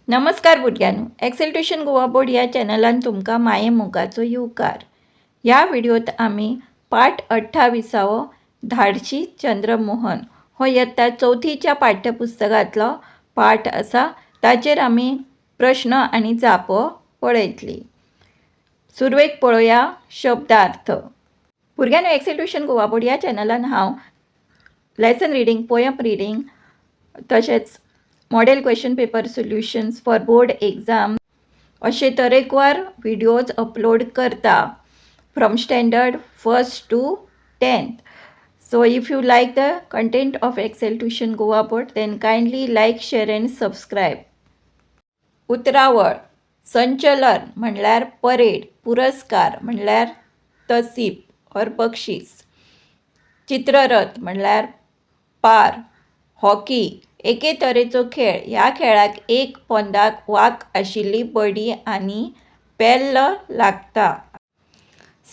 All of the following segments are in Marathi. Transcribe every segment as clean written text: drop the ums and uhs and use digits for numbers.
नमस्कार भुरग्यांनो, एक्सेल ट्युशन गोवा बोर्ड ह्या चॅनलान तुमकां माये मोगाचो येवकार. ह्या व्हिडिओत आमी पाठ 28 धाडशी चंद्रमोहन हो इयत्ता 4थीच्या पाठ्यपुस्तकांतलो पाठ आसा. ताचेर आमी प्रश्न आनी जापो पळयतली. सुरवेक पळोवया शब्दार्थ. भुरग्यांनो, एक्सेल ट्युशन गोवा बोर्ड ह्या चॅनलान हांव लेसन रिडींग, पोयम रिडींग तशेंच model question paper solutions for board exam अशे तरेकवार व्हिडिओज अपलोड करता from standard 1st to 10th. So if you like the content of Excel Tuition Goa Board, then kindly like, share and subscribe. उतरावळ. संचलन म्हणल्यार परेड. पुरस्कार म्हणल्यार तसीब और बक्षीस. चित्ररथ म्हणल्यार पार. हॉकी एके तरेचो खेळ. ह्या खेळाक एक पोंदाक वांक आशिल्ली बडी आनी पेल्ल लागता.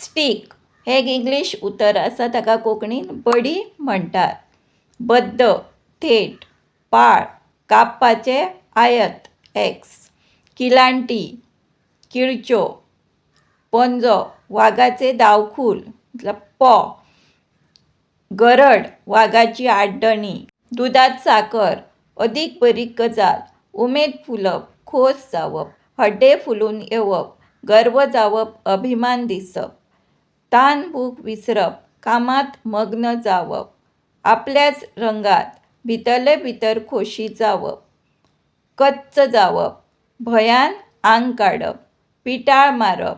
स्टीक हे एक इंग्लीश उतर आसा, ताका कोंकणीन बडी म्हणटात. बद्द थेट. पाळ कापपाचे आयत एक्स. किलांटी किळच्यो. पंजो वागाचे दावखूल मतलब पॉ. गरड वागाची आड्डणी. दुदात साकर अदीक बरी गजाल. उमेद फुलप खोस जावप. हड्डे फुलून येवप गर्व जावप अभिमान दिसप. तान भूक विसरप कामात मग्न जावप. आपल्याच रंगात भितरले भितर खोशी जावप. कच्च जावप भयान आंग काडप. पिटाळ मारप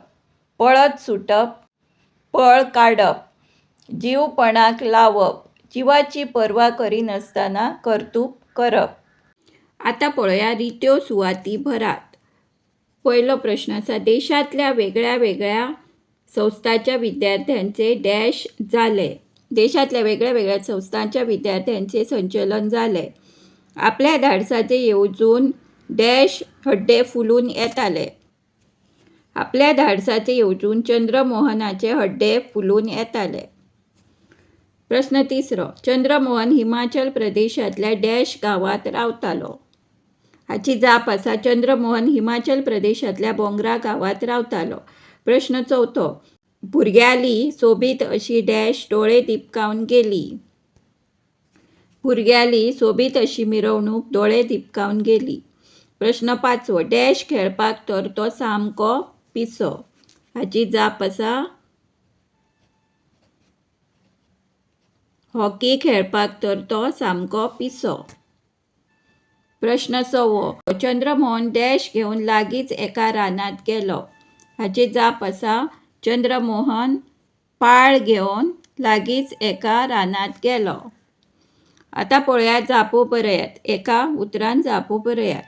पळत सुटप पळ काडप. जीवपणाक लावप जिवाची पर्वा करिनासतना कर्तूब करप. आता पळोवया रित्यो सुवाती भरात. पहिलो प्रश्न आसा, देशातल्या वेगळ्या वेगळ्या संस्थांच्या विद्यार्थ्यांचे डॅश जाले. देशातल्या वेगळ्या वेगळ्या संस्थांच्या विद्यार्थ्यांचे संचलन जाले. आपल्या धाडसाचे येवजून डॅश हड्डे फुलून येताले. आपल्या धाडसाचे येवजून चंद्रमोहनाचे हड्डे फुलून येताले. प्रश्न तिसरो, चंद्रमोहन हिमाचल प्रदेशातल्या डॅश गावात रावतालो. हाची जाप आसा, चंद्रमोहन हिमाचल प्रदेशातल्या बोंगरा गावात रावतालो. प्रश्न चौथो, भुरग्याली सोबीत अशी डॅश डोळे दिपकावन गेली. भुरग्याली सोबीत अशी मिरवणूक डोळे दिपकावन गेली. प्रश्न पांचवो, डॅश खेळपाक तर तो सामको पिसो. हाची जाप आसा, हॉकी खेळपाक तर तो सामको पिसो. प्रश्न सवो, चंद्रमोहन डॅश घेवन लागींच एका रानात गेलो. हाची जाप आसा, चंद्रमोहन पाळ घेवन लागींच एका रानात गेलो. आता पळोवया जापो बरयात. एका उतरान जापो बरयात.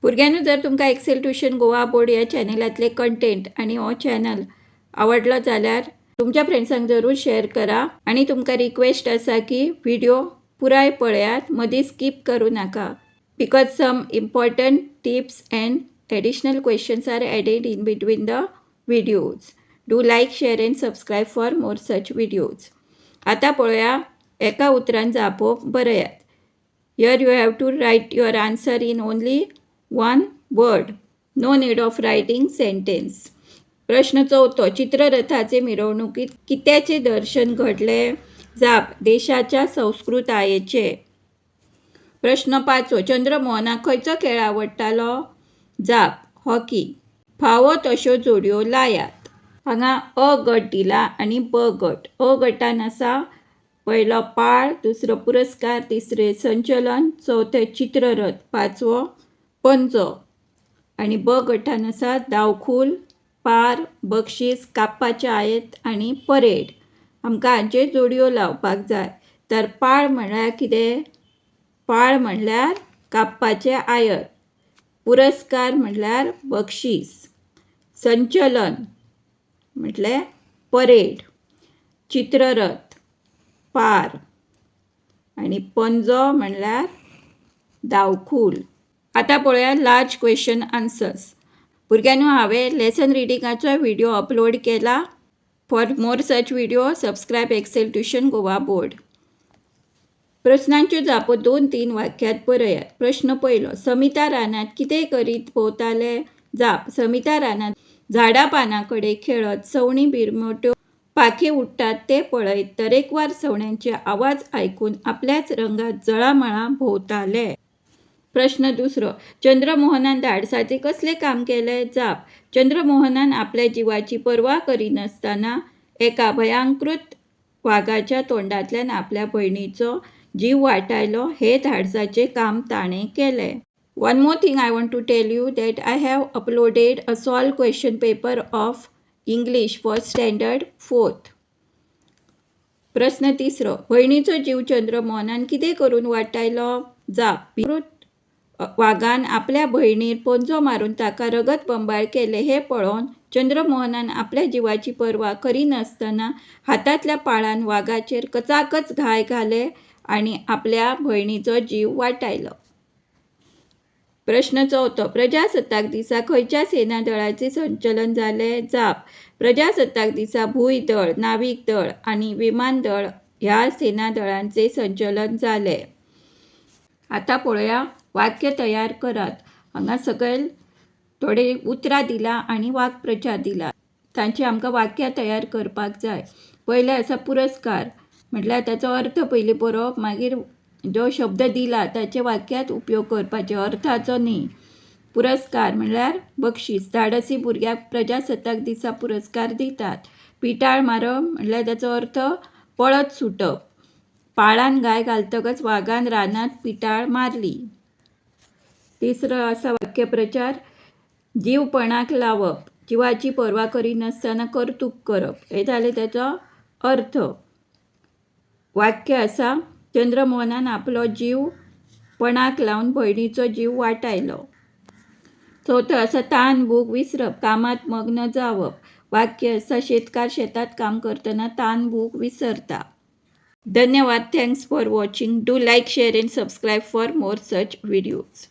भुरग्यांनो, जर तुमकां एक्सेल ट्युशन गोवा बोर्ड ह्या चॅनलातले कंटेंट आनी हो चॅनल आवडलो जाल्यार तुमच्या फ्रेंड्सांक जरूर शेअर करा. आणि तुमकां रिक्वेस्ट आसा की व्हिडिओ पुराय पळयात, मदीं स्किप करू नाका. Because some important tips and additional questions are added in between the videos. Do like, share and subscribe for more such videos. आता पळोवया एका उतरान जापो बरयात. Here you have to write your answer in only one word. No need of writing sentence. प्रश्न चौथो, चित्ररथाचे मिरवणुकीत कित्याचे दर्शन घडले. जाप, देशाच्या संस्कृतायेचे. प्रश्न पांचवो, चंद्रमोहनाक खंयचो खेळ आवडटालो. जाप, हॉकी. फावो तश्यो जोडयो लायात. हांगा अ गट दिला आनी ब गट. अ गटान आसा पयलो पाळ, दुसरो पुरस्कार, तिसरे संचलन, चौथे चित्ररथ, पांचवो पंजो. आनी ब गटान आसा दावखूल, पार, बक्षीस, कापपाचे आयत आनी परेड. आमकां हांचे जोडयो लावपाक जाय. तर पाळ म्हणल्यार कितें. पाळ म्हणल्यार कापपाचे आयत. पुरस्कार म्हणल्यार बक्षीस. संचलन म्हटल्यार परेड. चित्ररथ पार आनी पंजो म्हणल्यार दावखूल. आता पळोवया लार्ज क्वेश्चन आन्सर्स. भुरग्यांनो, हांवें लेसन रिडिंगाचो व्हिडिओ अपलोड केला. For more such video subscribe Excel tuition Goa board. प्रश्नांच्यो जापो 2-3 वाक्यात बरयात. प्रश्न पयलो. समिता रानात कितें करीत भोंवताले? जाप. समिता रानात झाडा पानाकडे खेळत सवणी बिरमोट्यो पाखी उडटात ते पळयत तरेकवार सवण्यांचे आवाज ऐकून आपल्याच रंगात जळामळा भोंवताले. प्रश्न दुसरो. चंद्रमोहनान धाडसाचे कसले काम केले? जाप. चंद्रमोहनान आपल्या जिवाची पर्वा करिनासतना एका भयांकृत वाघाच्या तोंडांतल्यान आपल्या भयणीचो जीव वाटायलो हे धाडसाचे काम ताणें केलें. One more thing I want to tell you that I have uploaded a solved question paper of English for standard 4th. प्रश्न तिसरो. भयणीचो जीव चंद्रमोहनान कितें करून वाटायलो? जाप. विकृत वाघान आपल्या भयणीर पंजो मारून ताका रगत बंबाळ केले हे पळोवन चंद्रमोहनान आपल्या जिवाची पर्वा करिनासतना हातांतल्या पाळान वाघाचेर कचाकच घाय घाले आनी आपल्या भयणीचो जीव वाटायलो. प्रश्न चौथो. प्रजासत्ताक दिसा खंयच्या सेनादळाचे संचलन जालें? जाप. प्रजासत्ताक दिसा भूंय दळ, नावीक दळ आनी विमान दळ ह्या सेनादळांचे संचलन जालें. आता पळोवया वाक्य तयार करात. हांगा सकयल थोडे उतरां दिला आनी वाक्प्रचार दिला. तांची आमकां वाक्यां तयार करपाक जाय. पयलें आसा पुरस्कार, म्हटल्यार ताचो अर्थ पयलीं बरोवप, मागीर जो शब्द दिला ताचे वाक्यांत उपयोग करपाचे, अर्थाचो न्ही. पुरस्कार म्हळ्यार बक्षीस. धाडसी भुरग्याक प्रजासत्ताक दिसा पुरस्कार दितात. पिटाळ मारप म्हटल्यार ताचो अर्थ पळत सुटप. पाळान गाय घालतकच वाघान रानांत पिटाळ मारली. तिसरो आसा वाक्यप्रचार. जीव पणाक लावप, जिवाची पर्वा करिनासतना कर्तूक करप, हे जालें ताचो अर्थ. वाक्य आसा चंद्रमोहनान आपलो जीव पणाक लावन भयणीचो जीव वाटायलो. चवथो आसा तान भूक विसरप, कामात मग्न जावप. वाक्य आसा शेतकार शेतात काम करतना तान भूक विसरता. धन्यवाद. Thanks for watching. Do like, share and subscribe for more such videos.